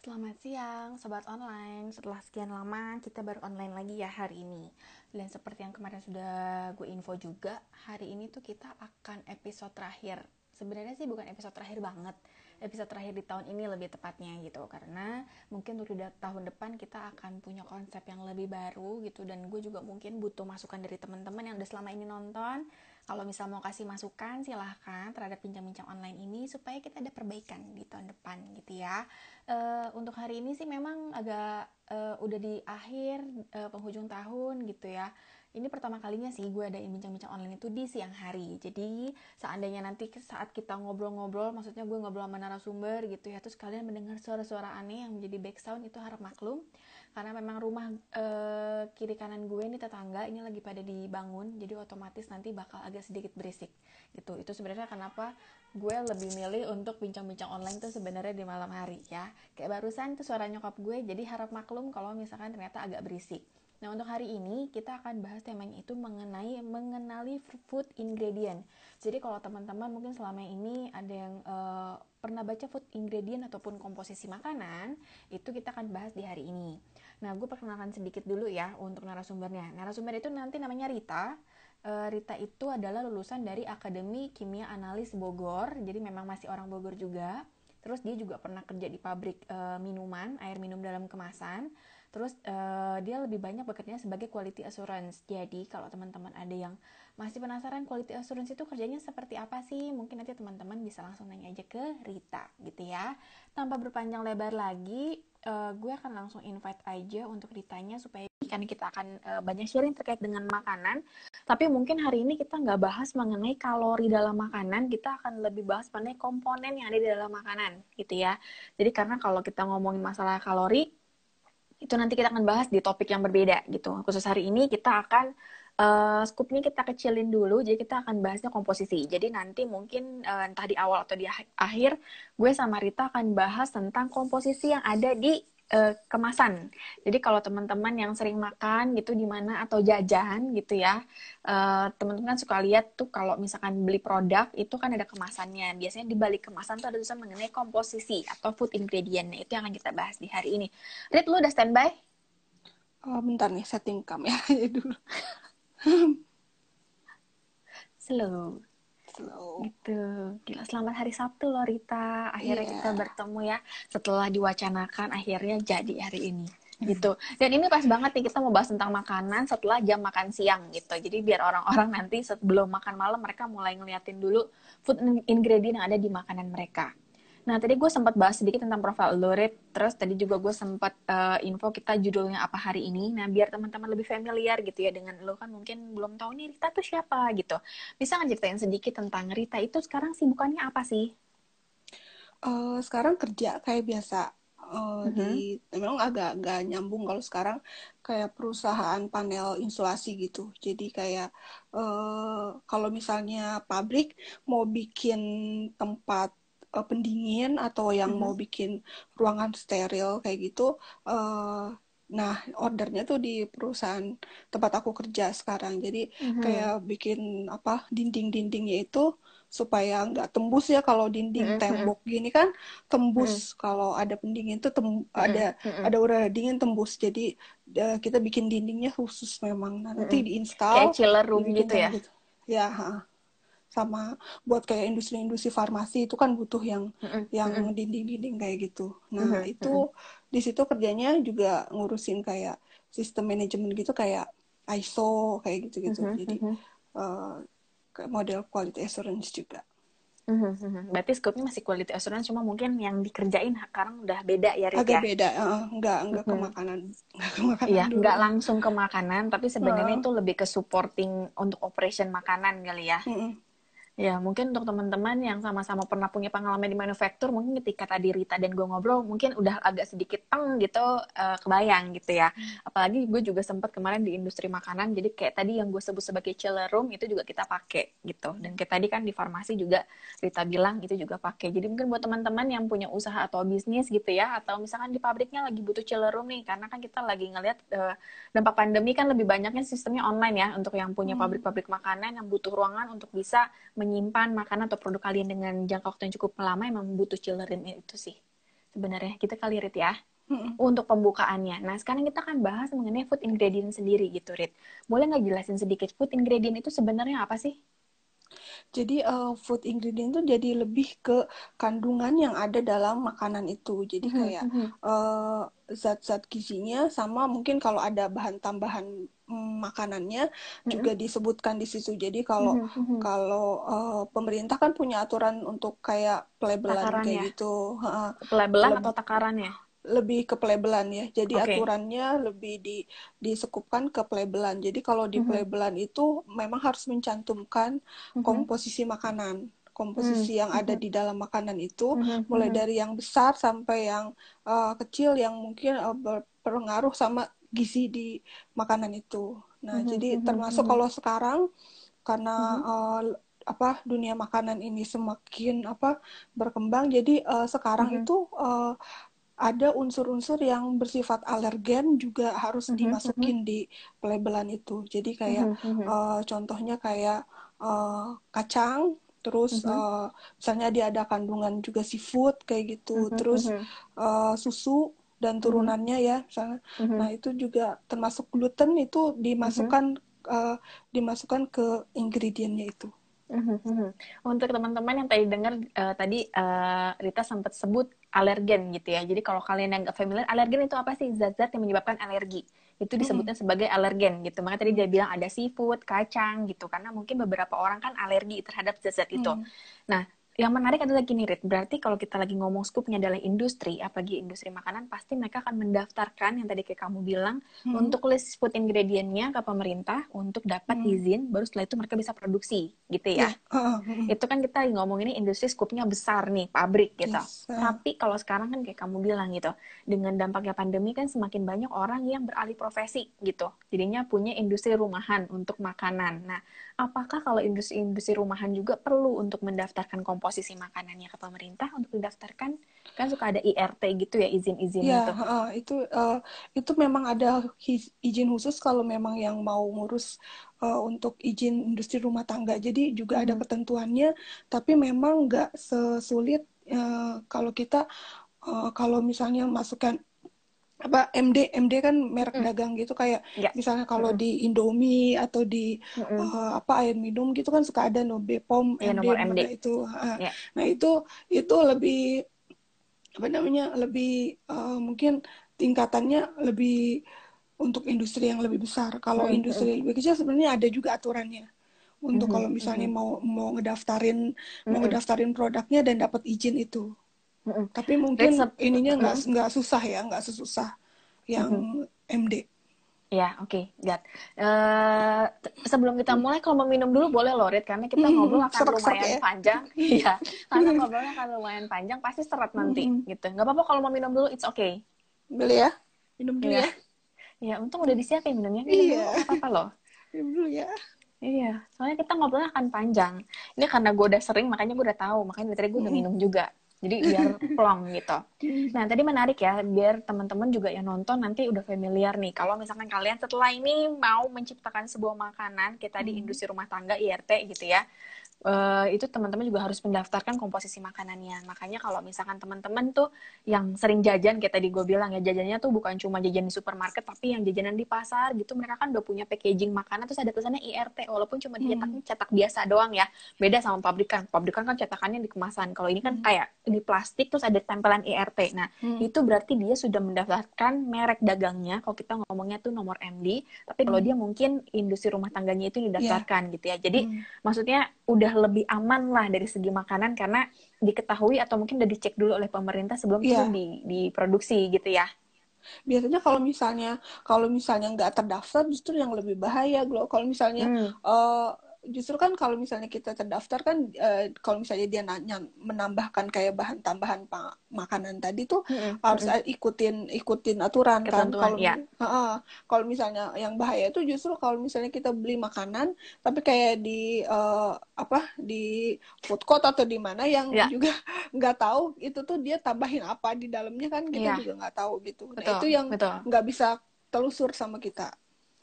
Selamat siang, Sobat Online. Setelah sekian lama, kita baru online lagi ya hari ini. Dan seperti yang kemarin sudah gue info juga, hari ini tuh kita akan episode terakhir. Sebenarnya sih bukan episode terakhir banget, episode terakhir di tahun ini lebih tepatnya gitu. Karena mungkin untuk tahun depan kita akan punya konsep yang lebih baru gitu. Dan gue juga mungkin butuh masukan dari teman-teman yang udah selama ini nonton. Kalau misal mau kasih masukan, silahkan terhadap bincang-bincang online ini supaya kita ada perbaikan di tahun depan gitu ya. Untuk hari ini sih memang agak udah di akhir penghujung tahun gitu ya. Ini pertama kalinya sih gue adain bincang-bincang online itu di siang hari. Jadi seandainya nanti saat kita ngobrol-ngobrol, maksudnya gue ngobrol sama narasumber gitu ya, terus kalian mendengar suara-suara aneh yang menjadi background itu harap maklum. Karena memang rumah kiri kanan gue ini tetangga ini lagi pada dibangun, jadi otomatis nanti bakal agak sedikit berisik gitu. Itu sebenarnya kenapa gue lebih milih untuk bincang-bincang online tuh sebenarnya di malam hari ya. Kayak barusan tuh suara nyokap gue, jadi harap maklum kalau misalkan ternyata agak berisik. Nah, untuk hari ini kita akan bahas temanya itu mengenali food ingredient. Jadi kalau teman-teman mungkin selama ini ada yang pernah baca food ingredient ataupun komposisi makanan, itu kita akan bahas di hari ini. Nah, gue perkenalkan sedikit dulu ya untuk narasumbernya. Narasumber itu nanti namanya Rita. Rita itu adalah lulusan dari Akademi Kimia Analis Bogor, jadi memang masih orang Bogor juga. Terus dia juga pernah kerja di pabrik minuman, air minum dalam kemasan. Terus dia lebih banyak bekerja sebagai quality assurance. Jadi kalau teman-teman ada yang masih penasaran quality assurance itu kerjanya seperti apa sih? Mungkin nanti teman-teman bisa langsung nanya aja ke Rita gitu ya. Tanpa berpanjang lebar lagi, gue akan langsung invite aja untuk Ritanya supaya kan kita akan banyak sharing terkait dengan makanan. Tapi mungkin hari ini kita nggak bahas mengenai kalori dalam makanan, kita akan lebih bahas mengenai komponen yang ada di dalam makanan, gitu ya. Jadi karena kalau kita ngomongin masalah kalori, itu nanti kita akan bahas di topik yang berbeda, gitu. Khusus hari ini kita akan scoopnya kita kecilin dulu, jadi kita akan bahasnya komposisi. Jadi nanti mungkin entah di awal atau di akhir, gue sama Rita akan bahas tentang komposisi yang ada di kemasan. Jadi kalau teman-teman yang sering makan gitu di mana atau jajan gitu ya, teman-teman kan suka lihat tuh kalau misalkan beli produk itu kan ada kemasannya. Biasanya di balik kemasan tuh ada tulisan mengenai komposisi atau food ingredient. Nah, itu yang akan kita bahas di hari ini. Rit, lu udah standby? Oh, bentar nih, setting cam ya dulu. Slow. Slow. Gitu. Gila, selamat hari Sabtu loh Rita. Akhirnya kita Iya. bertemu ya. Setelah diwacanakan akhirnya jadi hari ini. Gitu. Dan ini pas banget nih kita mau bahas tentang makanan setelah jam makan siang gitu. Jadi biar orang-orang nanti sebelum makan malam mereka mulai ngeliatin dulu food ingredient yang ada di makanan mereka. Nah, tadi gue sempat bahas sedikit tentang profil Lurid, terus tadi juga gue sempat info kita judulnya apa hari ini. Nah, biar teman-teman lebih familiar gitu ya dengan lo kan mungkin belum tahu nih Rita tuh siapa gitu. Bisa nggak ceritain sedikit tentang Rita itu sekarang sibukannya apa sih? Sekarang kerja kayak biasa. Mhm. Memang agak nyambung kalau sekarang kayak perusahaan panel insulasi gitu. Jadi kayak kalau misalnya pabrik mau bikin tempat pendingin atau yang mau Mhm. bikin ruangan steril kayak gitu, nah ordernya tuh di perusahaan tempat aku kerja sekarang. Jadi Mhm. kayak bikin apa dinding-dindingnya itu supaya nggak tembus ya. Kalau dinding Mhm. Mhm. tembok gini kan Mhm. tembus, kalau ada pendingin itu Mhm. ada udara dingin tembus. Jadi kita bikin dindingnya khusus memang. Nah, nanti Mhm. Kayak diinstal, chiller room dibikin gitu ya? kayak gitu ya. Sama buat kayak industri-industri farmasi itu kan butuh Mhm. yang Mhm. dinding-dinding kayak gitu. Nah, Mhm. Mhm. itu di situ kerjanya juga ngurusin kayak sistem manajemen gitu, kayak ISO kayak gitu-gitu. Mhm. Jadi Mhm. uh, model quality assurance juga. Mhm. Mhm. Berarti scope-nya masih quality assurance, cuma mungkin yang dikerjain sekarang udah beda ya, Rit Agak ya? beda, nggak ke Mhm. makanan, nggak ke makanan Iya, dulu. nggak langsung ke makanan, tapi sebenarnya Uh, itu lebih ke supporting untuk operation makanan kali ya. uh, Ya, mungkin untuk teman-teman yang sama-sama pernah punya pengalaman di manufaktur, mungkin ketika tadi Rita dan gue ngobrol, mungkin udah agak sedikit gitu, kebayang gitu ya. Apalagi gue juga sempat kemarin di industri makanan, jadi kayak tadi yang gue sebut sebagai chiller room, itu juga kita pakai gitu. Dan kayak tadi kan di farmasi juga Rita bilang itu juga pakai. Jadi mungkin buat teman-teman yang punya usaha atau bisnis gitu ya, atau misalkan di pabriknya lagi butuh chiller room nih, karena kan kita lagi ngelihat dampak pandemi kan lebih banyaknya sistemnya online ya, untuk yang punya uh. pabrik-pabrik makanan yang butuh ruangan untuk bisa menyimpan makanan atau produk kalian dengan jangka waktu yang cukup lama, emang butuh chiller room itu sih. sebenarnya kita kali Rit ya Mm-mm. untuk pembukaannya. Nah sekarang kita akan bahas mengenai food ingredient sendiri gitu Rit. Boleh nggak jelasin sedikit food ingredient itu sebenarnya apa sih? Jadi food ingredient itu jadi lebih ke kandungan yang ada dalam makanan itu. Jadi Mhm, kayak mhm, zat-zat gizinya sama mungkin kalau ada bahan tambahan makanannya mhm, juga disebutkan di situ. Jadi kalau mhm, mhm. kalau pemerintah kan punya aturan untuk kayak pelabelan Takaran ya, kayak gitu. pelabelan atau Leb- takaran ya? lebih ke pelabelan ya. Jadi Oke. aturannya lebih disekupkan ke pelabelan. Jadi kalau di Mhm, pelabelan itu memang harus mencantumkan mhm, komposisi makanan. mhm, Komposisi yang ada mhm, di dalam makanan itu mhm, mulai mhm, dari yang besar sampai yang kecil yang mungkin berpengaruh sama gizi di makanan itu. Nah, mhm, jadi mhm, termasuk mhm, kalau sekarang karena mhm, dunia makanan ini semakin berkembang, jadi sekarang mhm, itu ada unsur-unsur yang bersifat alergen juga harus mhm, mhm, dimasukin di pelabelan itu. Jadi kayak mhm, mhm, contohnya kayak kacang, terus mhm, misalnya dia ada kandungan juga seafood kayak gitu, mhm, terus mhm, susu dan mhm, turunannya ya misalnya. mhm, Nah itu juga termasuk gluten itu mhm. uh, dimasukkan ke ingredientnya itu. Mhm, mhm. Untuk teman-teman yang tadi dengar Rita sempat sebut alergen gitu ya. Jadi kalau kalian yang nggak familiar, alergen itu apa sih? Zat-zat yang menyebabkan alergi. Itu Mm-mm. disebutnya sebagai alergen gitu. Makanya tadi Mm. dia bilang ada seafood, kacang gitu. Karena mungkin beberapa orang kan alergi terhadap zat-zat itu. Mm. Nah, yang menarik adalah gini, Rit. Berarti kalau kita lagi ngomong skupnya adalah industri, apalagi industri makanan, pasti mereka akan mendaftarkan yang tadi kayak kamu bilang, Mm. untuk list food ingredient-nya ke pemerintah untuk dapat Mm. izin, baru setelah itu mereka bisa produksi, gitu ya. Ya, mm. Itu kan kita ngomong ini industri skupnya besar nih, pabrik gitu. Yes. Tapi kalau sekarang kan kayak kamu bilang gitu, dengan dampaknya pandemi kan semakin banyak orang yang beralih profesi gitu. Jadinya punya industri rumahan untuk makanan. Nah, apakah kalau industri-industri rumahan juga perlu untuk mendaftarkan komposisi makanannya ke pemerintah untuk didaftarkan? Kan suka ada IRT gitu ya, izin-izin Ya, gitu. itu memang ada izin khusus kalau memang yang mau ngurus untuk izin industri rumah tangga. Jadi juga ada Mhm, ketentuannya, tapi memang nggak sesulit kalau kita kalau misalnya masukkan MD kan merek mhm, dagang gitu kayak ya, misalnya kalau mhm, di Indomie atau di mhm. air minum gitu kan suka ada no BPOM Ya MD nomor mana MD. itu. Ya. Nah itu lebih apa namanya lebih mungkin tingkatannya lebih untuk industri yang lebih besar. Kalau Mhm, industri mhm, yang lebih kecil sebenarnya ada juga aturannya untuk mhm, kalau misalnya mhm, mau mhm, ngedaftarin produknya dan dapat izin itu. mhm. Tapi mungkin Red ininya mhm, nggak susah ya, nggak sesusah yang mhm. MD. Ya, oke, Gat. Sebelum kita mulai, kalau mau minum dulu boleh loh, Rit, karena kita ngobrol akan Serak-serak lumayan ya. panjang. Iya, karena ngobrolnya akan lumayan panjang, pasti seret nanti, gitu. Nggak apa-apa kalau mau minum dulu, it's okay. Boleh ya? Minum dulu Iya, ya? iya, untung udah disiapin minumnya. Minum dulu, Iya, nggak apa-apa loh. minum dulu ya. Iya, soalnya kita ngobrolnya akan panjang. Ini karena gue udah sering, makanya gue udah tahu. Makanya dari tadi gue udah minum juga. Jadi biar plong gitu. Nah, tadi menarik ya, biar teman-teman juga yang nonton nanti udah familiar nih. Kalau misalkan kalian setelah ini mau menciptakan sebuah makanan, kita di industri rumah tangga, IRT gitu ya, itu teman-teman juga harus mendaftarkan komposisi makanannya. Makanya kalau misalkan teman-teman tuh yang sering jajan, kayak tadi gue bilang ya, jajannya tuh bukan cuma jajan di supermarket, tapi yang jajanan di pasar gitu, mereka kan udah punya packaging makanan, terus ada tulisannya IRT, walaupun cuma dicetaknya cetak biasa doang ya. Beda sama pabrikan. Pabrikan kan cetakannya di kemasan. Kalau ini kan kayak di plastik, terus ada tempelan IRT. Nah, itu berarti dia sudah mendaftarkan merek dagangnya, kalau kita ngomongnya tuh nomor MD, tapi kalau dia mungkin industri rumah tangganya itu Ya, didaftarkan gitu ya. Jadi, maksudnya udah lebih aman lah dari segi makanan karena diketahui atau mungkin udah dicek dulu oleh pemerintah sebelum itu ya. diproduksi gitu ya. Biasanya kalau misalnya nggak terdaftar justru yang lebih bahaya. Kalau misalnya Hmm, justru kan kalau misalnya kita terdaftar kan kalau misalnya dia nanya menambahkan kayak bahan tambahan makanan tadi tuh hmm, harus hmm. ikutin aturan kan. Ketentuan ya. Kalau misalnya yang bahaya itu justru kalau misalnya kita beli makanan tapi kayak di di food court atau di mana yang Ya, juga nggak tahu itu tuh dia tambahin apa di dalamnya kan kita iya, juga nggak tahu gitu. Nah betul, itu yang betul. nggak bisa telusur sama kita.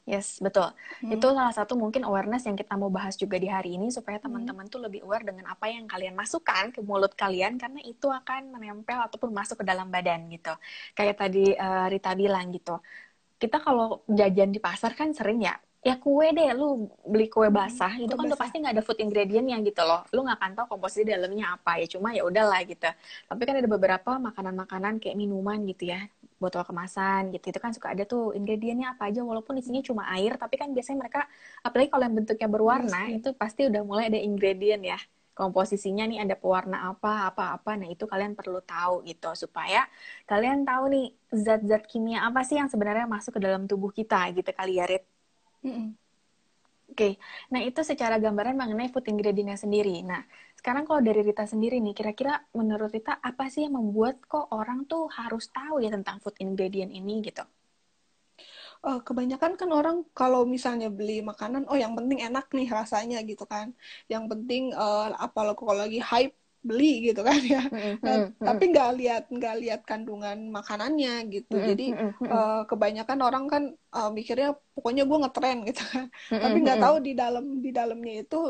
Yes, betul. Hmm. Itu salah satu mungkin awareness yang kita mau bahas juga di hari ini supaya Hmm. teman-teman tuh lebih aware dengan apa yang kalian masukkan ke mulut kalian karena itu akan menempel ataupun masuk ke dalam badan gitu. Kayak tadi Rita bilang gitu. Kita kalau jajan di pasar kan sering ya kue deh, lu beli kue basah itu Kue kan udah basah. pasti nggak ada food ingredient-nya gitu loh, lu nggak akan tahu komposisi dalamnya apa, ya cuma ya udahlah gitu. Tapi kan ada beberapa makanan-makanan kayak minuman gitu ya, botol kemasan gitu, itu kan suka ada tuh ingredientnya apa aja walaupun isinya cuma air, tapi kan biasanya mereka, apalagi kalau yang bentuknya Iya berwarna, sih. itu pasti udah mulai ada ingredient ya, komposisinya nih ada pewarna apa. Nah itu kalian perlu tahu gitu supaya kalian tahu nih zat-zat kimia apa sih yang sebenarnya masuk ke dalam tubuh kita gitu kali ya, Rit. Mm-mm. Oke, nah itu secara gambaran mengenai food ingredient-nya sendiri. Nah, sekarang kalau dari Rita sendiri nih, kira-kira menurut Rita apa sih yang membuat kok orang tuh harus tahu ya tentang food ingredient ini gitu? Kebanyakan kan orang kalau misalnya beli makanan, oh yang penting enak nih rasanya gitu kan. Yang penting apalagi kalau lagi hype beli gitu kan ya. Tapi nggak lihat kandungan makanannya gitu. Jadi kebanyakan orang kan mikirnya pokoknya gue ngetren gitu kan. Tapi nggak tahu di dalamnya itu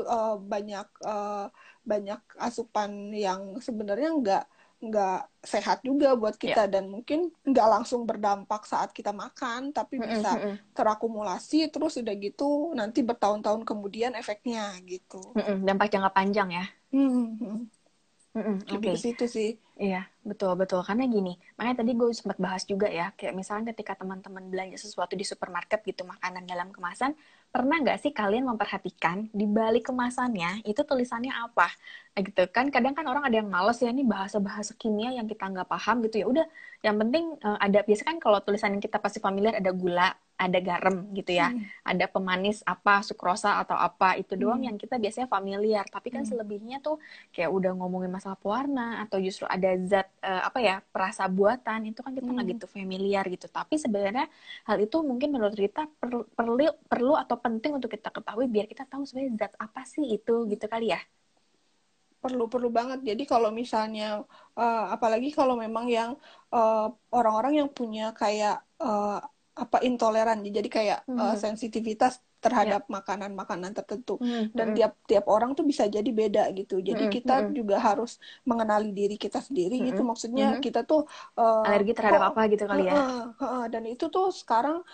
banyak asupan yang sebenarnya nggak sehat juga buat Ya. kita dan mungkin nggak langsung berdampak saat kita makan tapi bisa terakumulasi terus udah gitu nanti bertahun-tahun kemudian efeknya gitu. Dampak jangka panjang ya. Hmm. Lebih Oke. ke situ sih. Iya, betul-betul. Karena gini, makanya tadi gue sempat bahas juga ya, kayak misalnya ketika teman-teman belanja sesuatu di supermarket gitu, makanan dalam kemasan, pernah nggak sih kalian memperhatikan di balik kemasannya itu tulisannya apa? Gitu kan, kadang kan orang ada yang males ya, nih bahasa-bahasa kimia yang kita nggak paham gitu ya. Udah, yang penting ada, biasa kan kalau tulisan yang kita pasti familiar ada gula, ada garam gitu ya, Hmm. ada pemanis apa, sukrosa atau apa, itu doang Hmm. yang kita biasanya familiar. Tapi kan Hmm. selebihnya tuh kayak udah ngomongin masalah pewarna atau justru ada zat apa ya perasa buatan itu kan kita nggak Hmm. gitu familiar gitu, tapi sebenarnya hal itu mungkin menurut kita perlu atau penting untuk kita ketahui biar kita tahu sebenarnya zat apa sih itu gitu kali ya. Perlu banget. Jadi kalau misalnya apalagi kalau memang yang orang-orang yang punya kayak apa intoleran, jadi kayak Hmm. sensitivitas Ya. terhadap makanan-makanan tertentu Hmm. dan Hmm. tiap orang tuh bisa jadi beda gitu. Jadi Hmm. kita Hmm. juga harus mengenali diri kita sendiri gitu. Hmm. Maksudnya Hmm. kita tuh Alergi terhadap kok apa gitu kali ya. dan itu tuh sekarang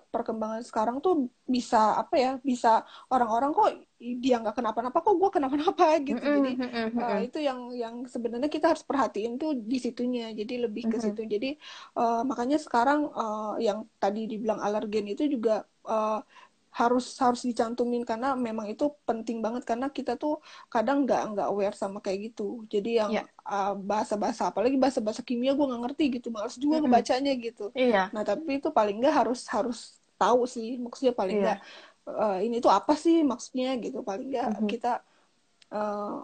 perkembangan sekarang tuh bisa apa ya? Bisa orang-orang kok dia nggak kenapa-napa kok gue kenapa-napa gitu. Jadi itu yang sebenarnya kita harus perhatiin tuh di situnya. Jadi lebih ke situ. Jadi makanya sekarang yang tadi dibilang alergen itu juga harus harus dicantumin karena memang itu penting banget karena kita tuh kadang nggak aware sama kayak gitu. Jadi yang Ya. bahasa-bahasa apalagi bahasa-bahasa kimia gue nggak ngerti gitu, males juga Mm-mm. ngebacanya gitu. Iya. Nah tapi itu paling nggak harus harus tahu sih, maksudnya paling nggak Iya. ini tuh apa sih maksudnya gitu, paling nggak Mhm. kita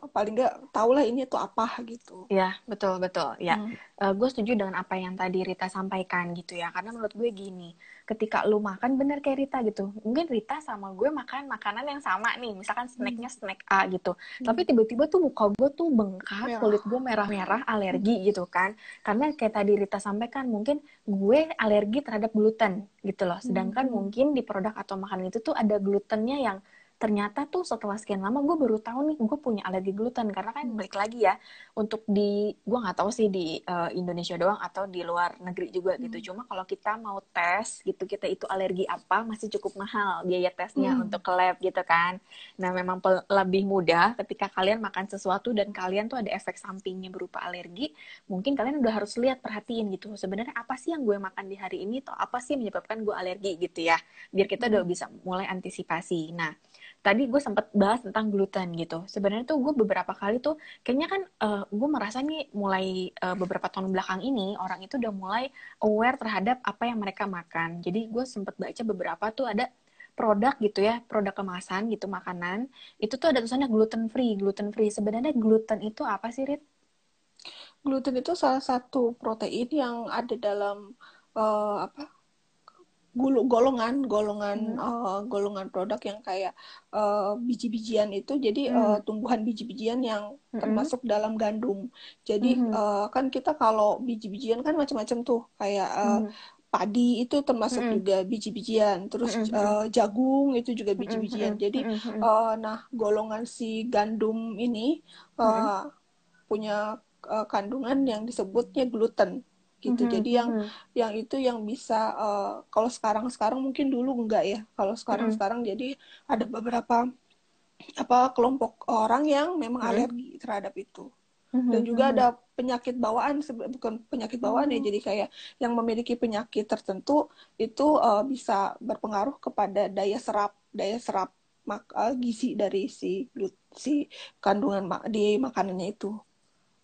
paling nggak tahulah ini tuh apa gitu. Ya, betul betul. Ya, Hmm. gue setuju dengan apa yang tadi Rita sampaikan gitu ya. Karena menurut gue gini, ketika lu makan bener kayak Rita gitu. Mungkin Rita sama gue makan makanan yang sama nih, misalkan Hmm. snacknya snack A gitu. Hmm. Tapi tiba-tiba tuh muka gue tuh bengkak, kulit Merah. gue merah-merah, Hmm. alergi gitu kan. Karena kayak tadi Rita sampaikan, mungkin gue alergi terhadap gluten gitu loh. Hmm. Sedangkan mungkin di produk atau makanan itu tuh ada glutennya yang ternyata tuh setelah sekian lama gue baru tahu nih gue punya alergi gluten karena kan Hmm. balik lagi ya untuk di gue nggak tahu sih di Indonesia doang atau di luar negeri juga gitu, cuma kalau kita mau tes gitu kita itu alergi apa masih cukup mahal biaya tesnya Hmm. untuk ke lab gitu kan. Nah memang lebih mudah ketika kalian makan sesuatu dan kalian tuh ada efek sampingnya berupa alergi, mungkin kalian udah harus lihat perhatiin gitu sebenarnya apa sih yang gue makan di hari ini atau apa sih yang menyebabkan gue alergi gitu ya, biar kita udah Hmm. bisa mulai antisipasi. Nah tadi gue sempat bahas tentang gluten gitu, sebenarnya tuh gue beberapa kali tuh kayaknya kan gue merasa nih mulai beberapa tahun belakang ini orang itu udah mulai aware terhadap apa yang mereka makan. Jadi gue sempat baca beberapa tuh ada produk gitu ya, produk kemasan gitu makanan itu tuh ada tulisannya gluten free, gluten free. Sebenarnya gluten itu apa sih, Rit? Gluten itu salah satu protein yang ada dalam apa golongan golongan Mhm. golongan produk yang kayak biji-bijian itu jadi Hmm. tumbuhan biji-bijian yang Mhm. termasuk dalam gandum. Jadi Mhm. kan kita kalau biji-bijian kan macam-macam tuh kayak Mhm. padi itu termasuk juga biji-bijian. Terus jagung itu juga biji-bijian. Jadi nah golongan si gandum ini punya kandungan yang disebutnya gluten gitu. Jadi yang itu yang bisa kalau sekarang mungkin dulu enggak ya. Kalau sekarang jadi ada beberapa kelompok orang yang memang alergi terhadap itu. Dan juga ada penyakit bawaan, bukan penyakit bawaan ya, jadi kayak yang memiliki penyakit tertentu itu bisa berpengaruh kepada daya serap gizi dari si kandungan di makanannya itu.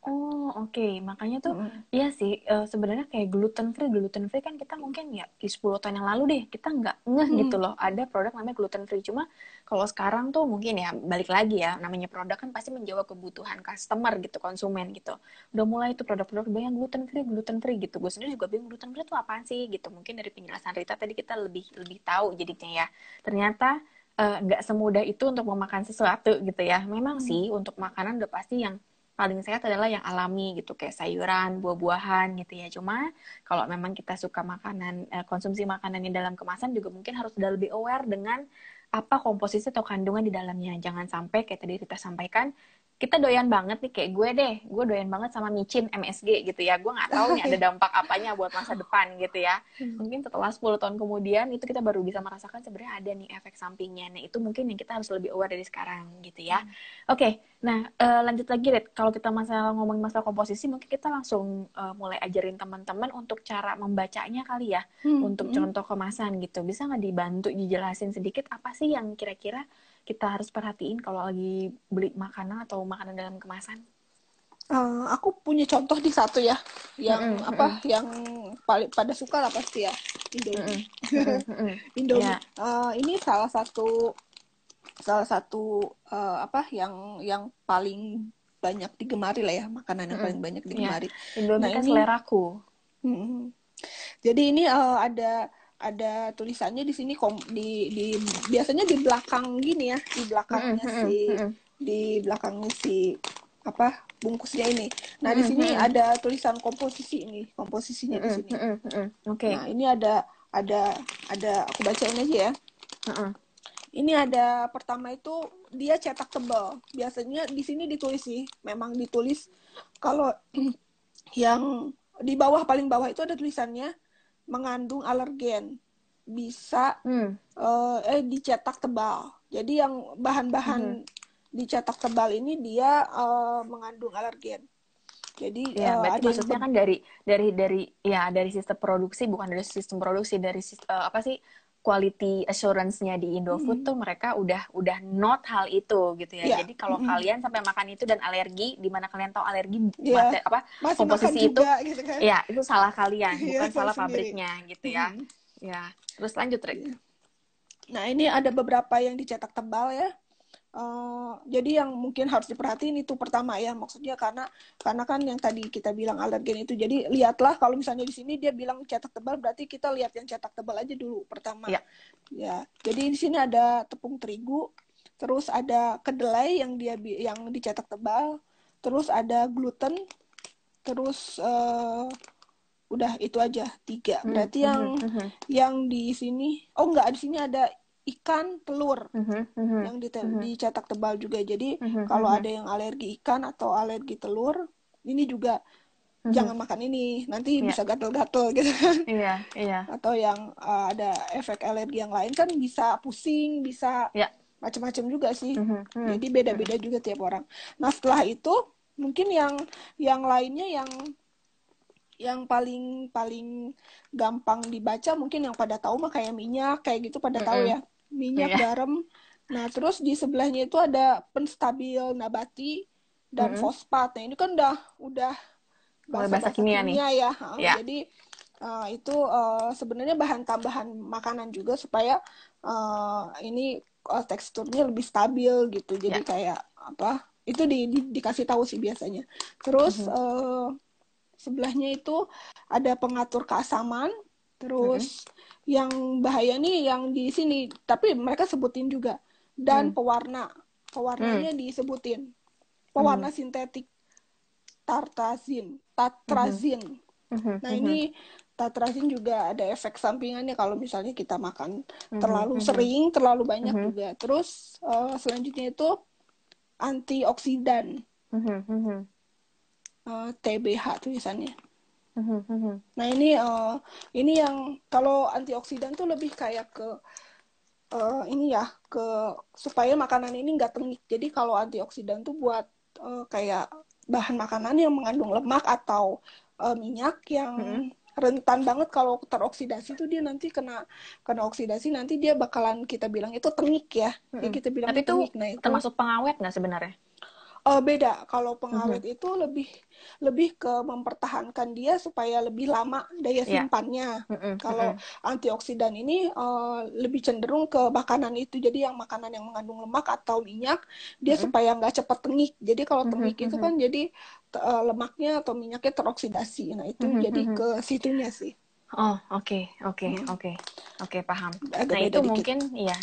Oh, oke. Makanya tuh, iya sih, sebenarnya kayak gluten free kan kita mungkin ya di 10 tahun yang lalu deh, kita nggak ngeh gitu loh, ada produk namanya gluten free. Cuma kalau sekarang tuh mungkin ya, balik lagi ya, namanya produk kan pasti menjawab kebutuhan customer gitu, konsumen gitu. Udah mulai tuh produk-produk banyak gluten free gitu. Gue sendiri juga bingung gluten free itu apaan sih gitu. Mungkin dari penjelasan Rita tadi kita lebih tahu jadinya ya. Ternyata nggak semudah itu untuk memakan sesuatu gitu ya. Memang sih untuk makanan udah pasti yang paling sehat adalah yang alami gitu, kayak sayuran, buah-buahan gitu ya. Cuma kalau memang kita suka makanan, konsumsi makanan yang dalam kemasan juga mungkin harus udah lebih aware dengan apa komposisi atau kandungan di dalamnya. Jangan sampai kayak tadi kita sampaikan, kita doyan banget nih, kayak gue doyan banget sama micin MSG gitu ya. Gue nggak tahu nih ada dampak apanya buat masa depan gitu ya. Mungkin setelah 10 tahun kemudian itu kita baru bisa merasakan sebenarnya ada nih efek sampingnya. Nah itu mungkin yang kita harus lebih aware dari sekarang gitu ya. Oke, nah lanjut lagi Red. Kalau kita ngomongin masalah komposisi, mungkin kita langsung mulai ajarin teman-teman untuk cara membacanya kali ya. Untuk contoh kemasan gitu. Bisa nggak dibantu dijelasin sedikit apa sih yang kira-kira kita harus perhatiin kalau lagi beli makanan atau makanan dalam kemasan? Aku punya contoh di satu ya, yang yang paling pada suka lah pasti ya, Indomie. Indomie. Yeah. Ini salah satu yang paling banyak digemari lah ya, makanan yang paling banyak digemari. Yeah. Indomie kan seleraku. Jadi ini ada tulisannya di sini biasanya di belakang gini ya, di belakangnya di belakangnya si bungkusnya ini. Nah, di sini ada tulisan komposisinya di sini. Okay. Nah, ini ada aku bacain aja ya. Ini ada pertama itu dia cetak tebal. Biasanya di sini ditulis sih, memang ditulis kalau yang di paling bawah itu ada tulisannya mengandung alergen, bisa dicetak tebal. Jadi yang bahan-bahan dicetak tebal ini dia mengandung alergen. Jadi ya, berarti maksudnya kan dari sistem produksi, bukan dari sistem produksi, dari apa sih, quality assurance-nya di Indofood tuh mereka udah not hal itu gitu ya. Jadi kalau kalian sampai makan itu dan alergi, di mana kalian tahu alergi komposisi itu, juga, gitu kan? Ya itu salah kalian, bukan salah pabriknya gitu ya. Ya, terus lanjut Rick. Nah ini ada beberapa yang dicetak tebal ya. Jadi yang mungkin harus diperhatiin itu pertama ya, maksudnya karena kan yang tadi kita bilang alergen itu, jadi lihatlah kalau misalnya di sini dia bilang cetak tebal, berarti kita lihat yang cetak tebal aja dulu pertama. Ya, jadi di sini ada tepung terigu, terus ada kedelai yang dicetak tebal, terus ada gluten, terus udah itu aja 3. Berarti yang di sini di sini ada ikan, telur yang dicetak tebal juga. Jadi kalau ada yang alergi ikan atau alergi telur, ini juga jangan makan ini, nanti bisa gatel-gatel gitu kan. Atau yang ada efek alergi yang lain kan, bisa pusing, bisa macam-macam juga sih. Jadi beda-beda juga tiap orang. Nah setelah itu mungkin yang lainnya yang paling gampang dibaca, mungkin yang pada tahu mah kayak minyak kayak gitu, pada tahu ya, minyak, garam. Nah terus di sebelahnya itu ada penstabil nabati dan fosfat. Nah ini kan udah bahasa kimia ya. Jadi itu sebenarnya bahan tambahan makanan juga supaya ini teksturnya lebih stabil gitu. Jadi kayak itu dikasih tahu sih biasanya. Terus sebelahnya itu ada pengatur keasaman. Terus yang bahaya nih yang di sini, tapi mereka sebutin juga, dan pewarnanya disebutin, pewarna sintetik, tatrazin. Nah, ini tatrazin juga ada efek sampingannya kalau misalnya kita makan terlalu sering, terlalu banyak juga. Terus selanjutnya itu antioksidan, TBH tulisannya. Nah, ini yang kalau antioksidan tuh lebih kayak ke ini ya, ke supaya makanan ini nggak tengik. Jadi kalau antioksidan tuh buat kayak bahan makanan yang mengandung lemak atau minyak yang rentan banget kalau teroksidasi tuh dia nanti kena oksidasi, nanti dia bakalan kita bilang itu tengik ya. Jadi kita bilangnya Tapi itu tengik. Nah, itu termasuk pengawet nggak sebenarnya? beda. Kalau pengawet itu lebih ke mempertahankan dia supaya lebih lama daya simpannya. Kalau antioksidan ini lebih cenderung ke makanan itu. Jadi yang makanan yang mengandung lemak atau minyak, dia supaya nggak cepat tengik. Jadi kalau tengik itu kan jadi lemaknya atau minyaknya teroksidasi. Nah, itu jadi ke situnya sih. Oh, oke, paham. Agak Nah, beda itu dikit. mungkin ya,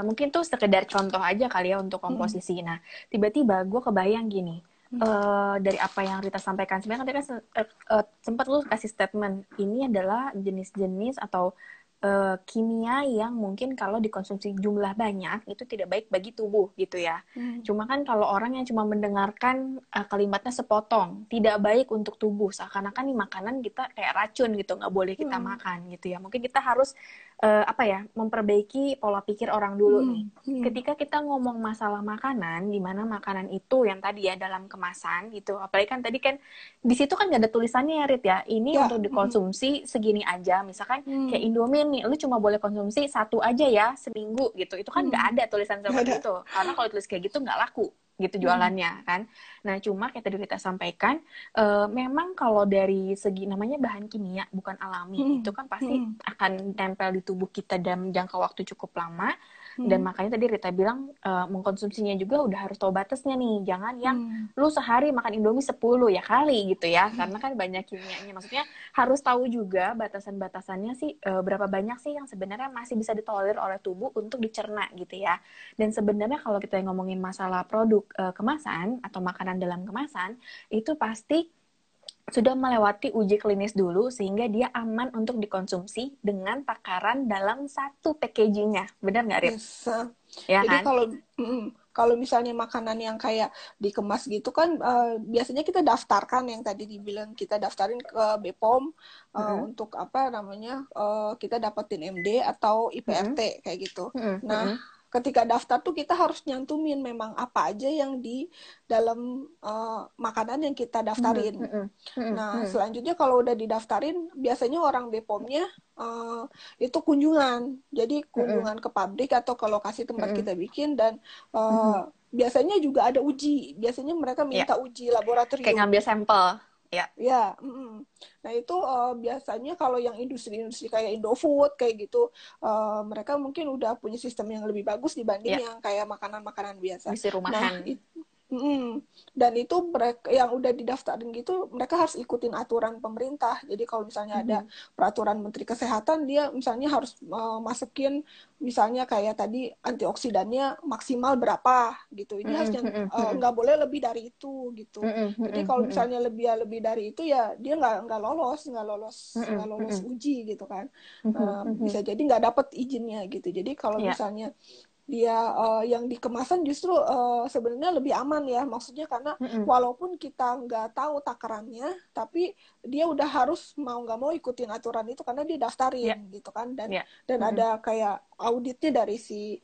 mungkin tuh sekedar contoh aja kali ya untuk komposisi. Nah, tiba-tiba gue kebayang gini, dari apa yang Rita sampaikan, sebenarnya kan tadi kan sempat lu kasih statement, ini adalah jenis-jenis atau kimia yang mungkin kalau dikonsumsi jumlah banyak itu tidak baik bagi tubuh gitu ya. Cuma kan kalau orang yang cuma mendengarkan kalimatnya sepotong, tidak baik untuk tubuh, seakan-akan nih makanan kita kayak racun gitu, nggak boleh kita makan gitu ya. Mungkin kita harus memperbaiki pola pikir orang dulu nih. Ketika kita ngomong masalah makanan, di mana makanan itu yang tadi ya dalam kemasan gitu, apalagi kan tadi kan di situ kan nggak ada tulisannya ya Rit ya, ini untuk dikonsumsi segini aja, misalkan kayak Indomie nih, lu cuma boleh konsumsi 1 aja ya seminggu gitu, itu kan nggak ada tulisan seperti itu, karena kalau tulis kayak gitu nggak laku gitu jualannya kan. Nah cuma kayak tadi kita sampaikan, memang kalau dari segi namanya bahan kimia bukan alami, itu kan pasti akan tempel di tubuh kita dalam jangka waktu cukup lama. Dan makanya tadi Rita bilang mengkonsumsinya juga udah harus tahu batasnya nih, jangan yang lu sehari makan Indomie 10 ya kali gitu ya, karena kan banyak kimianya. Maksudnya harus tahu juga batasan-batasannya sih, berapa banyak sih yang sebenarnya masih bisa ditolerir oleh tubuh untuk dicerna gitu ya. Dan sebenarnya kalau kita ngomongin masalah produk kemasan atau makanan dalam kemasan, itu pasti sudah melewati uji klinis dulu sehingga dia aman untuk dikonsumsi dengan takaran dalam satu packagingnya. Benar nggak, Rit? Yes. Ya Jadi kan? kalau misalnya makanan yang kayak dikemas gitu kan biasanya kita daftarkan yang tadi dibilang kita daftarin ke BPOM untuk apa namanya kita dapetin MD atau IPRT kayak gitu. Nah, ketika daftar tuh kita harus nyantumin memang apa aja yang di dalam makanan yang kita daftarin. Nah, selanjutnya kalau udah didaftarin, biasanya orang BPOM-nya itu kunjungan. Jadi kunjungan ke pabrik atau ke lokasi tempat kita bikin dan biasanya juga ada uji. Biasanya mereka minta uji laboratorium. Kayak ngambil sampel. Ya, nah itu biasanya kalau yang industri-industri kayak Indofood kayak gitu, mereka mungkin udah punya sistem yang lebih bagus dibanding yang kayak makanan-makanan biasa. Industri rumahan. Nah, dan itu mereka yang udah didaftarin gitu, mereka harus ikutin aturan pemerintah. Jadi kalau misalnya ada peraturan Menteri Kesehatan, dia misalnya harus masukin misalnya kayak tadi antioksidannya maksimal berapa gitu. Ini harus nggak boleh lebih dari itu gitu. Jadi kalau misalnya lebih dari itu ya dia nggak lolos uji gitu kan. Bisa jadi nggak dapet izinnya gitu. Jadi kalau misalnya dia yang dikemasan justru sebenarnya lebih aman ya, maksudnya karena walaupun kita nggak tahu takarannya, tapi dia udah harus mau nggak mau ikutin aturan itu karena dia daftarin gitu kan, dan ada kayak auditnya dari si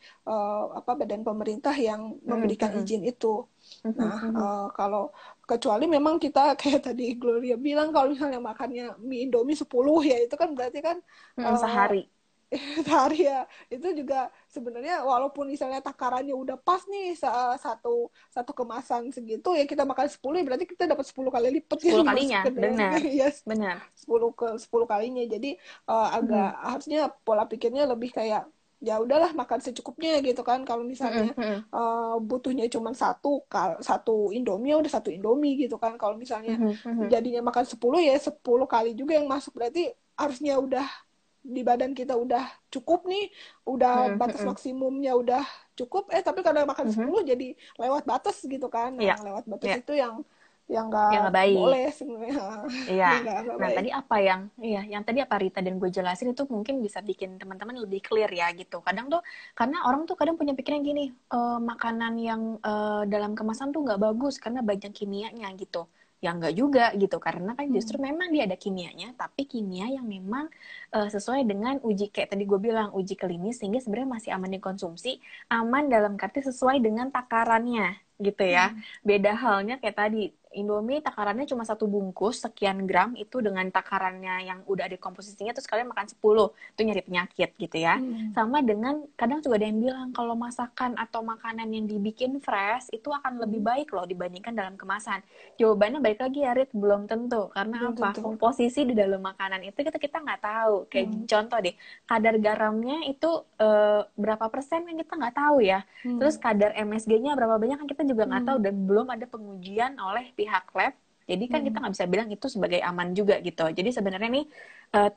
badan pemerintah yang memberikan izin itu. Nah, kalau kecuali memang kita kayak tadi Gloria bilang kalau misalnya makannya mie Indomie 10 ya itu kan berarti kan sehari ya, itu juga sebenarnya walaupun misalnya takarannya udah pas nih satu kemasan segitu ya kita makan 10 ya berarti kita dapat 10 kali lipat 10 kalinya, benar. Yes, benar 10 kalinya. Jadi agak harusnya pola pikirnya lebih kayak ya udahlah makan secukupnya gitu kan. Kalau misalnya butuhnya cuma satu Indomie udah satu Indomie gitu kan. Kalau misalnya jadinya makan 10 ya 10 kali juga yang masuk, berarti harusnya udah di badan kita udah cukup nih, udah batas maksimumnya udah cukup, tapi kadang makan 10 jadi lewat batas gitu kan. Nah, yang lewat batas itu yang yang yang nggak nggak baik. boleh sebenarnya. Iya. Yang nggak Nah, baik. tadi apa yang tadi apa Rita dan gue jelasin itu mungkin bisa bikin teman-teman lebih clear ya gitu. Kadang tuh, karena orang tuh kadang punya pikiran gini, makanan yang dalam kemasan tuh nggak bagus karena banyak kimianya gitu. Ya nggak juga gitu, karena kan justru Hmm. memang dia ada kimianya, tapi kimia yang memang sesuai dengan uji, kayak tadi gue bilang, uji klinis, sehingga sebenarnya masih aman dikonsumsi, aman dalam arti sesuai dengan takarannya gitu ya. Hmm. Beda halnya kayak tadi, Indomie takarannya cuma 1 bungkus sekian gram, itu dengan takarannya yang udah ada komposisinya, terus kalian makan 10, itu nyari penyakit gitu ya. Hmm. Sama dengan kadang juga ada yang bilang kalau masakan atau makanan yang dibikin fresh itu akan lebih Hmm. baik loh dibandingkan dalam kemasan. Jawabannya balik lagi ya Rit, belum tentu. Karena Belum apa? tentu. Komposisi di dalam makanan itu kita nggak tahu. Kayak Hmm. contoh deh, kadar garamnya itu berapa persen kan kita nggak tahu ya. Terus Hmm. kadar MSG-nya berapa banyak kan kita juga nggak tahu, Hmm. dan belum ada pengujian oleh pihak lab. Jadi kan kita Hmm. nggak bisa bilang itu sebagai aman juga gitu. Jadi sebenarnya nih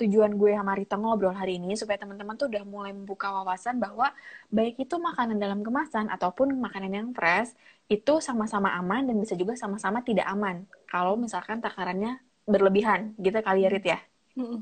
tujuan gue sama Rita ngobrol hari ini supaya teman-teman tuh udah mulai membuka wawasan bahwa baik itu makanan dalam kemasan ataupun makanan yang fresh itu sama-sama aman dan bisa juga sama-sama tidak aman kalau misalkan takarannya berlebihan gitu kali ya Hmm. Rit ya. Hmm.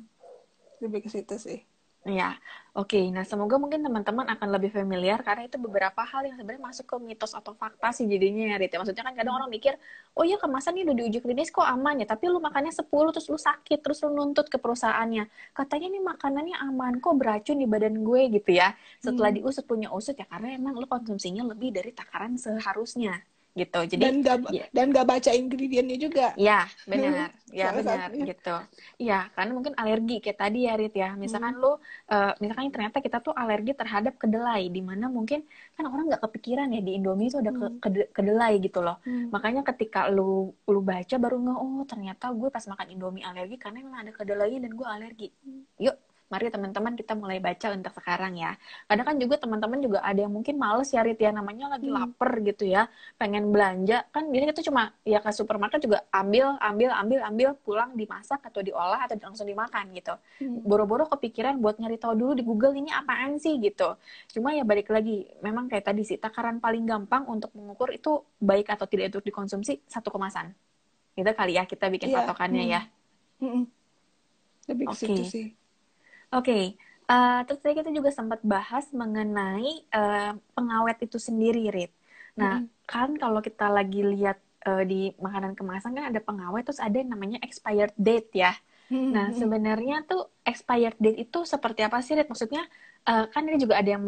Lebih ke situ sih. Ya, oke. Nah, semoga mungkin teman-teman akan lebih familiar karena itu beberapa hal yang sebenarnya masuk ke mitos atau fakta sih jadinya ya, Rit. Maksudnya kan kadang Hmm. orang mikir, oh iya kemasan ini udah diuji klinis kok aman ya, tapi lu makannya 10 terus lu sakit, terus lu nuntut ke perusahaannya. Katanya nih makanannya aman, kok beracun di badan gue gitu ya. Setelah Hmm. diusut punya usut ya karena emang lu konsumsinya lebih dari takaran seharusnya gitu. Jadi, Dan ya, gak baca ingredientnya juga. ya, benar. Ya, Salah benar satunya. gitu. Ya, karena mungkin alergi kayak tadi ya, Rit ya. Hmm. Misalkan lu misalkan ternyata kita tuh alergi terhadap kedelai, di mana mungkin kan orang nggak kepikiran ya di Indomie itu ada Hmm. kedelai gitu loh. Hmm. Makanya ketika lu baca baru nge, oh ternyata gue pas makan Indomie alergi karena memang ada kedelainya dan gue alergi. Yuk, mari teman-teman kita mulai baca untuk sekarang ya. Kadang kan juga teman-teman juga ada yang mungkin males ya, Rit ya, namanya lagi Hmm. lapar gitu ya, pengen belanja kan biasanya itu cuma ya ke supermarket juga ambil pulang dimasak atau diolah atau langsung dimakan gitu. Hmm. Boro-boro kepikiran buat nyari tahu dulu di Google ini apaan sih gitu. Cuma ya balik lagi, memang kayak tadi sih takaran paling gampang untuk mengukur itu baik atau tidak untuk dikonsumsi 1 kemasan. Gitu kali ya kita bikin Iya. patokannya Hmm. ya. Hmm. Lebih ke situ Oke. sih. Oke. Terus tadi kita juga sempat bahas mengenai pengawet itu sendiri, Rit. Nah, Hmm. kan kalau kita lagi lihat di makanan kemasan kan ada pengawet, terus ada yang namanya expired date ya. Hmm. Nah, Hmm. sebenarnya tuh expired date itu seperti apa sih, Rit? Maksudnya, kan ini juga ada yang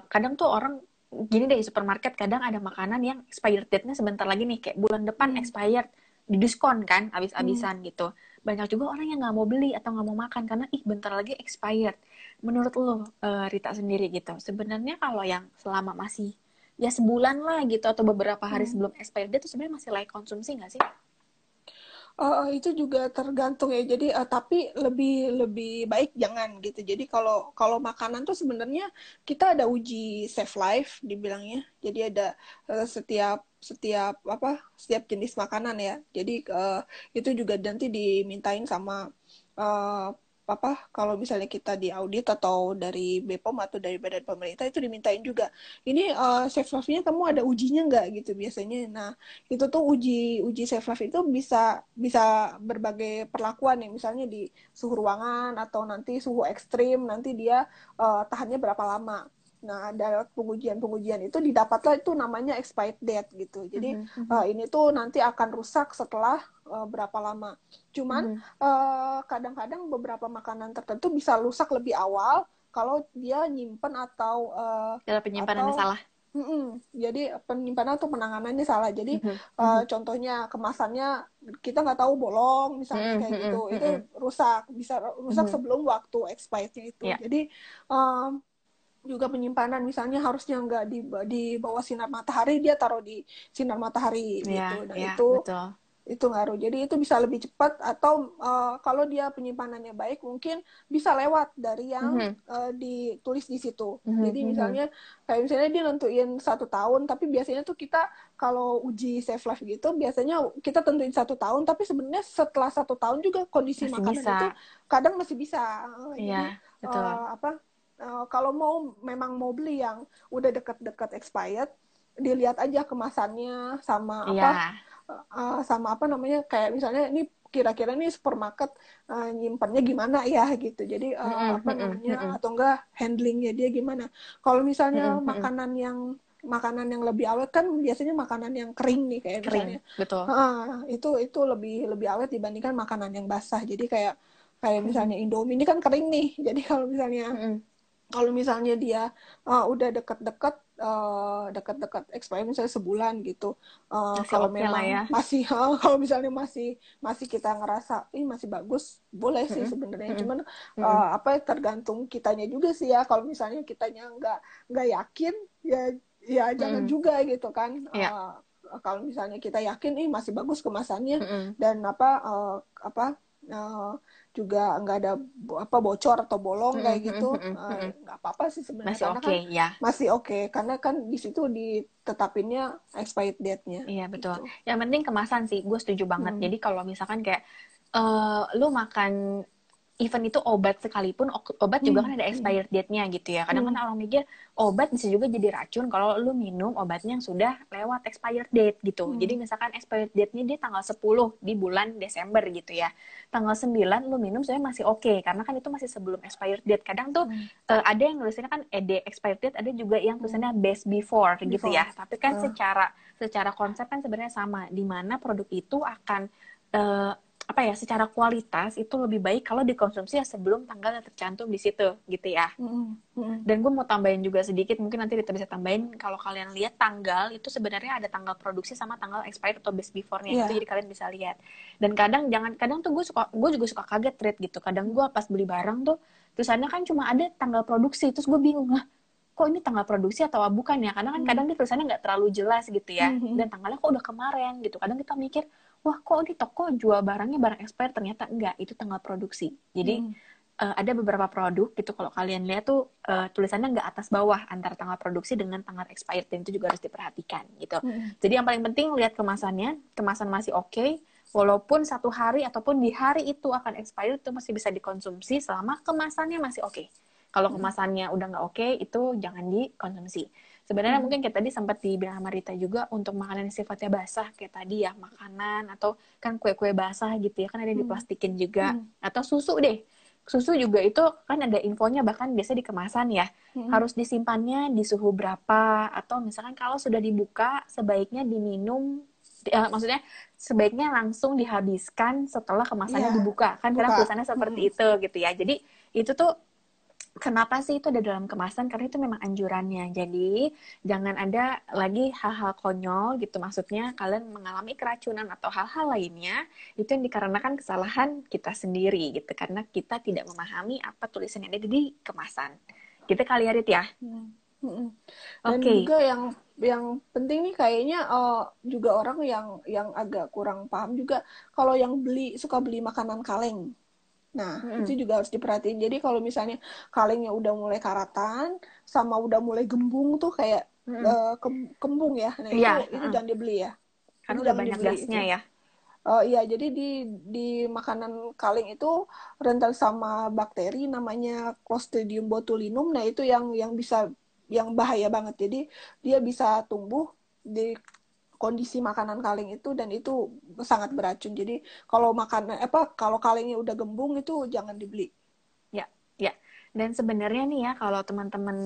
kadang tuh orang gini deh, di supermarket kadang ada makanan yang expired date-nya sebentar lagi nih, kayak bulan depan Hmm. expired, didiskon kan, Hmm. abis-abisan gitu. Banyak juga orang yang nggak mau beli atau nggak mau makan karena ih bentar lagi expired. Menurut lo, Rita sendiri gitu, sebenarnya kalau yang selama masih ya sebulan lah gitu atau beberapa hari Hmm. sebelum expired date itu sebenarnya masih layak konsumsi nggak sih? Itu juga tergantung ya. Jadi tapi lebih lebih baik jangan gitu. Jadi kalau kalau makanan tuh sebenarnya kita ada uji safe life dibilangnya. Jadi ada setiap setiap apa setiap jenis makanan ya. Jadi itu juga nanti dimintain sama uh, apa kalau misalnya kita di audit atau dari BPOM atau dari badan pemerintah itu dimintain juga. Ini safe life-nya kamu ada ujinya nggak gitu biasanya. Nah itu tuh uji uji safe life itu bisa bisa berbagai perlakuan ya misalnya di suhu ruangan atau nanti suhu ekstrim nanti dia tahannya berapa lama. Nah, dalam pengujian-pengujian itu didapatlah itu namanya expired date gitu. Jadi ini tuh nanti akan rusak setelah berapa lama. Cuman kadang-kadang beberapa makanan tertentu bisa rusak lebih awal kalau dia nyimpen Dalam penyimpanan yang atau salah. jadi penyimpanan atau penanganannya salah. Jadi Mhm, mhm, contohnya kemasannya kita nggak tahu bolong, misalnya mhm, kayak mhm, gitu, itu mhm, rusak, bisa rusak mhm. sebelum waktu expirednya itu. Ya, Jadi um, juga penyimpanan misalnya harusnya nggak di bawah sinar matahari, dia taruh di sinar matahari ya, gitu. Nah ya, itu betul. itu ngaruh. Jadi itu bisa lebih cepat atau kalau dia penyimpanannya baik mungkin bisa lewat dari yang Mhm, ditulis di situ. mhm, Jadi mhm. misalnya kayak misalnya dia nentuin 1 tahun, tapi biasanya tuh kita kalau uji safe life gitu biasanya kita tentuin 1 tahun, tapi sebenarnya setelah 1 tahun juga kondisi Masih makanan bisa. itu kadang masih bisa. Jadi Iya, betul. kalau memang mau beli yang udah dekat-dekat expired, dilihat aja kemasannya sama Iya. sama apa namanya, kayak misalnya ini kira-kira nih supermarket nyimpannya gimana ya gitu. Jadi apa namanya, atau enggak handlingnya dia gimana. Kalau misalnya makanan yang lebih awet kan biasanya makanan yang kering nih, kayak Kering, misalnya betul. itu lebih awet dibandingkan makanan yang basah. Jadi kayak misalnya Indomie ini kan kering nih. Jadi kalau misalnya dia udah dekat-dekat expired misalnya sebulan gitu, Masih kalau oke lah ya. memang masih kalau misalnya masih kita ngerasa ini masih bagus, boleh sih sebenarnya. Cuman apa tergantung kitanya juga sih ya. Kalau misalnya kitanya nggak yakin, ya jangan juga gitu kan. Iya. Kalau misalnya kita yakin ini masih bagus kemasannya, dan apa juga nggak ada bocor atau bolong kayak gitu, nggak apa-apa sih sebenarnya, Masih karena oke kan ya. masih oke, karena kan di situ ditetapinnya expired date-nya Iya betul. gitu. Yang penting kemasan sih, gue setuju banget. Jadi kalau misalkan kayak lu makan even itu obat sekalipun, obat juga kan ada expired date-nya gitu ya. Kadang kan orang mikir obat bisa juga jadi racun kalau lu minum obatnya yang sudah lewat expired date gitu. Jadi misalkan expired date-nya dia tanggal 10 di bulan Desember gitu ya. Tanggal 9 lu minum sebenarnya masih oke, karena kan itu masih sebelum expired date. Kadang tuh ada yang nulisannya kan ED expired date, ada juga yang tulisannya best before gitu ya. Tapi kan secara konsep kan sebenarnya sama, di mana produk itu akan apa ya, secara kualitas itu lebih baik kalau dikonsumsi ya sebelum tanggal yang tercantum di situ gitu ya. Dan gue mau tambahin juga sedikit, mungkin nanti kita bisa tambahin, kalau kalian lihat tanggal itu sebenarnya ada tanggal produksi sama tanggal expired atau best before-nya. Itu jadi kalian bisa lihat. Dan kadang tuh gue juga suka kaget trade gitu. Kadang gue pas beli barang tuh tulisannya kan cuma ada tanggal produksi, terus gue bingung, kok ini tanggal produksi atau bukan ya? Karena kan kadang dia tulisannya nggak terlalu jelas gitu ya. Dan tanggalnya kok udah kemarin gitu. Kadang kita mikir, wah kok di toko jual barangnya barang expired, ternyata enggak, itu tanggal produksi. Jadi ada beberapa produk gitu, kalau kalian lihat tuh tulisannya nggak atas bawah antara tanggal produksi dengan tanggal expired, dan itu juga harus diperhatikan gitu. Jadi yang paling penting lihat kemasannya, kemasan masih oke, walaupun 1 hari ataupun di hari itu akan expired, itu masih bisa dikonsumsi selama kemasannya masih oke. Kalau kemasannya udah nggak oke, itu jangan dikonsumsi. Sebenarnya mungkin kayak tadi sempat dibilang sama Rita juga, untuk makanan yang sifatnya basah kayak tadi ya, makanan atau kan kue-kue basah gitu ya, kan ada yang diplastikin juga, atau susu deh. Susu juga itu kan ada infonya, bahkan biasa di kemasan ya, harus disimpannya di suhu berapa, atau misalkan kalau sudah dibuka sebaiknya diminum, maksudnya sebaiknya langsung dihabiskan setelah kemasannya dibuka, kan kadang tulisannya seperti itu gitu ya. Jadi itu tuh kenapa sih itu ada dalam kemasan? Karena itu memang anjurannya. Jadi jangan ada lagi hal-hal konyol gitu. Maksudnya kalian mengalami keracunan atau hal-hal lainnya, itu yang dikarenakan kesalahan kita sendiri gitu. Karena kita tidak memahami apa tulisan yang ada di kemasan. Gitu kali ya, Rit ya? Dan juga yang penting nih kayaknya juga orang yang agak kurang paham juga, kalau yang suka beli makanan kaleng. Nah, itu juga harus diperhatiin. Jadi kalau misalnya kalengnya udah mulai karatan sama udah mulai gembung tuh kayak kembung ya. Nah, itu jangan dibeli ya. Karena Itu udah jangan banyak dibeli gasnya itu. ya. Iya, jadi di makanan kaleng itu rentan sama bakteri namanya Clostridium botulinum. Nah, itu yang bahaya banget. Jadi dia bisa tumbuh di kondisi makanan kaleng itu, dan itu sangat beracun. Jadi kalau kalengnya udah gembung itu jangan dibeli. Ya, ya. Dan sebenarnya nih ya, kalau teman-teman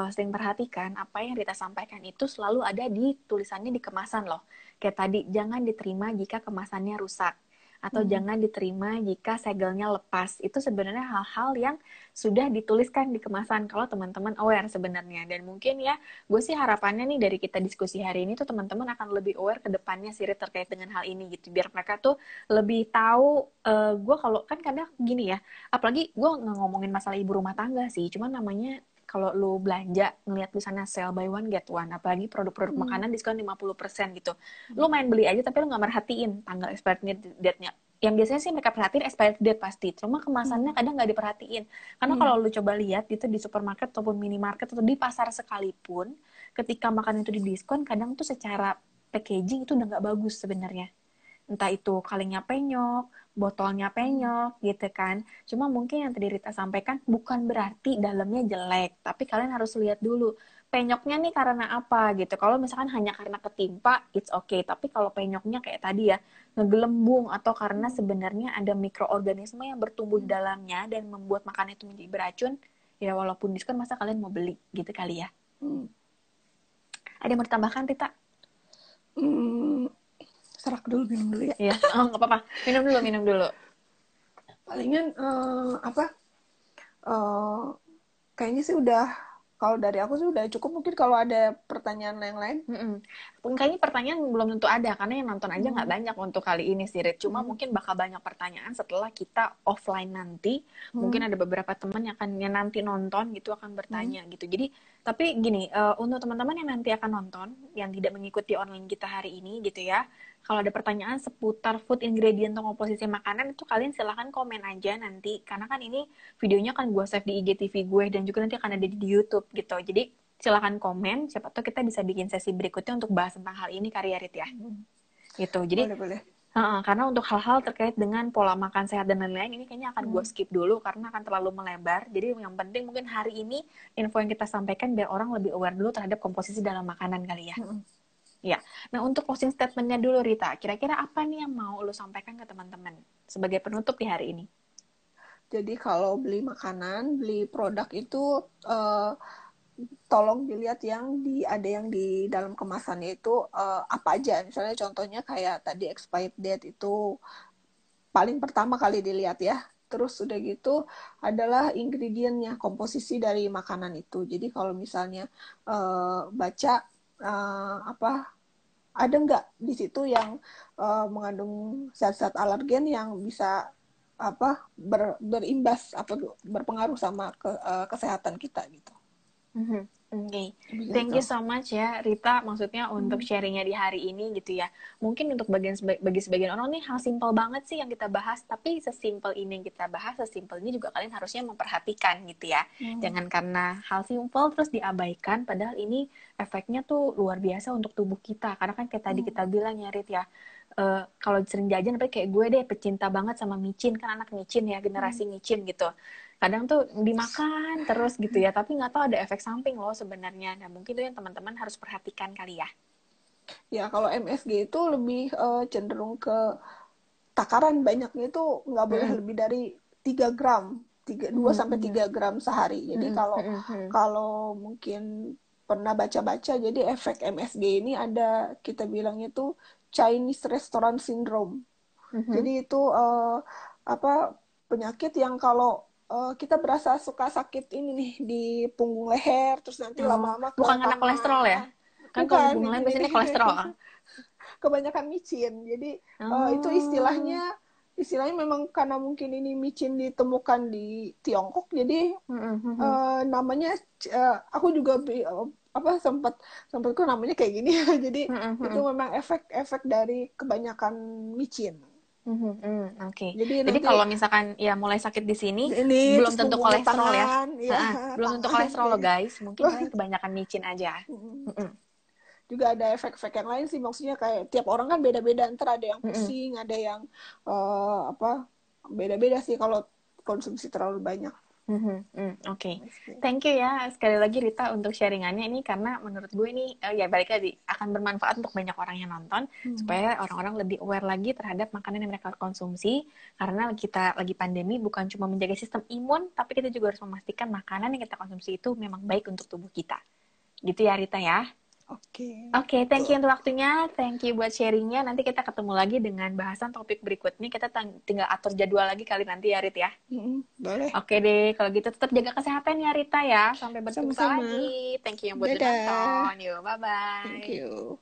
sering perhatikan, apa yang Rita sampaikan itu selalu ada di tulisannya di kemasan loh. Kayak tadi, jangan diterima jika kemasannya rusak. Atau jangan diterima jika segelnya lepas. Itu sebenarnya hal-hal yang sudah dituliskan di kemasan, kalau teman-teman aware sebenarnya. Dan mungkin ya, gue sih harapannya nih dari kita diskusi hari ini tuh teman-teman akan lebih aware ke depannya sih terkait dengan hal ini gitu. Biar mereka tuh lebih tahu, gue kalau kan kadang gini ya, apalagi gue nggak ngomongin masalah ibu rumah tangga sih, cuman namanya kalau lu belanja ngeliat tulisannya sell buy one get one, apalagi produk-produk makanan diskon 50% gitu, lu main beli aja tapi lu nggak merhatiin tanggal expired date-nya. Yang biasanya sih mereka perhatiin expired date pasti, cuma kemasannya kadang nggak diperhatiin. Karena kalau lu coba lihat itu di supermarket ataupun minimarket atau di pasar sekalipun, ketika makanan itu didiskon, kadang tuh secara packaging itu udah nggak bagus sebenarnya. Entah itu kalengnya penyok, botolnya penyok gitu kan. Cuma mungkin yang tadi Rita sampaikan bukan berarti dalamnya jelek, tapi kalian harus lihat dulu penyoknya nih karena apa gitu. Kalau misalkan hanya karena ketimpa, it's okay. Tapi kalau penyoknya kayak tadi ya, ngegelembung atau karena sebenarnya ada mikroorganisme yang bertumbuh di dalamnya dan membuat makanan itu menjadi beracun, ya walaupun diskon masa kalian mau beli gitu kali ya. Ada yang mau ditambahkan, Rita? Serak dulu, minum dulu ya. Ya, oh nggak apa-apa. Minum dulu. Palingan kayaknya sih udah, kalau dari aku sih udah cukup. Mungkin kalau ada pertanyaan yang lain. Kayaknya pertanyaan belum tentu ada, karena yang nonton aja nggak banyak untuk kali ini sih, Rit. Cuma mungkin bakal banyak pertanyaan setelah kita offline nanti. Mungkin ada beberapa teman yang nanti nonton gitu akan bertanya gitu. Jadi, tapi gini, untuk teman-teman yang nanti akan nonton, yang tidak mengikuti online kita hari ini gitu ya, kalau ada pertanyaan seputar food ingredient atau komposisi makanan, itu kalian silahkan komen aja nanti. Karena kan ini videonya kan gue save di IGTV gue, dan juga nanti akan ada di YouTube gitu. Jadi silahkan komen, siapa tahu kita bisa bikin sesi berikutnya untuk bahas tentang hal ini, Karya Rit ya. Gitu. Jadi boleh. karena untuk hal-hal terkait dengan pola makan sehat dan lain-lain, ini kayaknya akan gue skip dulu karena akan terlalu melebar. Jadi yang penting mungkin hari ini info yang kita sampaikan biar orang lebih aware dulu terhadap komposisi dalam makanan kali ya. Ya, nah untuk closing statement-nya dulu, Rita, kira-kira apa nih yang mau lo sampaikan ke teman-teman sebagai penutup di hari ini? Jadi kalau beli makanan, beli produk itu tolong dilihat ada yang di dalam kemasannya itu apa aja. Misalnya contohnya kayak tadi expired date itu paling pertama kali dilihat ya. Terus udah gitu adalah ingredientnya, komposisi dari makanan itu. Jadi kalau misalnya baca ada nggak di situ yang mengandung zat-zat alergen yang bisa berimbas berpengaruh sama kesehatan kita gitu. Okay. Thank you so much ya Rita, maksudnya untuk sharingnya di hari ini gitu ya. Mungkin untuk bagi sebagian orang nih hal simpel banget sih yang kita bahas, tapi sesimpel ini yang kita bahas, sesimpel ini juga kalian harusnya memperhatikan gitu ya. Jangan karena hal simpel terus diabaikan, padahal ini efeknya tuh luar biasa untuk tubuh kita. Karena kan kayak tadi kita bilang ya Rit ya, kalau sering jajan kayak gue deh pecinta banget sama micin, kan anak micin ya, generasi micin gitu. Kadang tuh dimakan terus gitu ya, tapi nggak tahu ada efek samping loh sebenarnya. Nah mungkin itu yang teman-teman harus perhatikan kali ya. Ya kalau MSG itu lebih cenderung ke takaran banyaknya itu nggak boleh lebih dari 3 gram, 2-3 gram sehari. Jadi kalau mungkin pernah baca-baca, jadi efek MSG ini ada, kita bilangnya tuh Chinese Restaurant Syndrome. Jadi itu penyakit yang kalau kita berasa suka sakit ini nih di punggung leher, terus nanti lama-lama ke bukan karena kolesterol ya? Kan kalau punggung leher biasanya kolesterol. Kebanyakan micin. Jadi itu istilahnya memang karena mungkin ini micin ditemukan di Tiongkok, jadi namanya aku juga sempat kok namanya kayak gini. Jadi itu memang efek dari kebanyakan micin. Oke. Jadi kalau misalkan ya mulai sakit di sini belum tentu kolesterol ya. Belum tentu kolesterol loh guys. Mungkin kalian kebanyakan micin aja. Juga ada efek-efek yang lain sih, maksudnya kayak tiap orang kan beda-beda, ntar ada yang pusing, ada yang beda-beda sih kalau konsumsi terlalu banyak. Oke. Thank you ya sekali lagi Rita untuk sharingannya ini, karena menurut gue ini ya balik lagi akan bermanfaat untuk banyak orang yang nonton, supaya orang-orang lebih aware lagi terhadap makanan yang mereka konsumsi, karena kita lagi pandemi bukan cuma menjaga sistem imun, tapi kita juga harus memastikan makanan yang kita konsumsi itu memang baik untuk tubuh kita. Gitu ya Rita ya. Oke, thank you untuk waktunya, thank you buat sharingnya. Nanti kita ketemu lagi dengan bahasan topik berikutnya. Kita tinggal atur jadwal lagi kali nanti ya Rit ya. Boleh. Oke deh, kalau gitu tetap jaga kesehatan ya Rita ya. Sampai bertemu lagi. Thank you yang buat nonton. Yuk, bye-bye. Thank you.